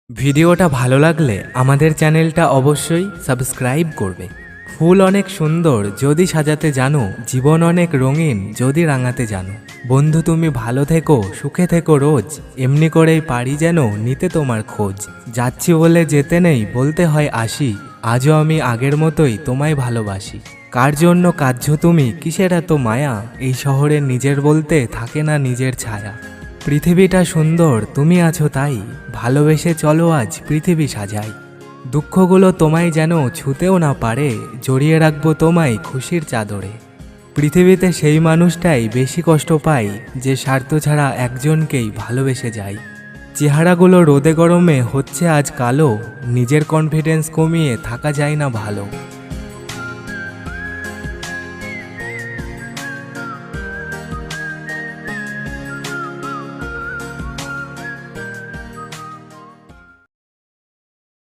ভিডিওটা ভালো লাগলে আমাদের চ্যানেলটা অবশ্যই সাবস্ক্রাইব করবে। ফুল অনেক সুন্দর যদি সাজাতে জানো, জীবন অনেক রঙিন যদি রাঙাতে জানো। বন্ধু তুমি ভালো থেকো, সুখে থেকো রোজ, এমনি করেই পারি যেন নিতে তোমার খোঁজ। যাচ্ছি বলে যেতে নেই, বলতে হয় আসি, আজও আমি আগের মতোই তোমায় ভালোবাসি। কার জন্য কাঁদছো তুমি, কিসের এত মায়া, এই শহরে নিজের বলতে থাকে না নিজের ছায়া। পৃথিবীটা সুন্দর তুমি আছো তাই, ভালোবেসে চলো আজ পৃথিবী সাজাই। দুঃখগুলো তোমায় যেন ছুঁতেও না পারে, জড়িয়ে রাখবো তোমায় খুশির চাদরে। পৃথিবীতে সেই মানুষটাই বেশি কষ্ট পায় যে স্বার্থ ছাড়া একজনকেই ভালোবেসে যায়। চেহারাগুলো রোদে গরমে হচ্ছে আজ কালো, নিজের কনফিডেন্স কমিয়ে থাকা যায় না ভালো।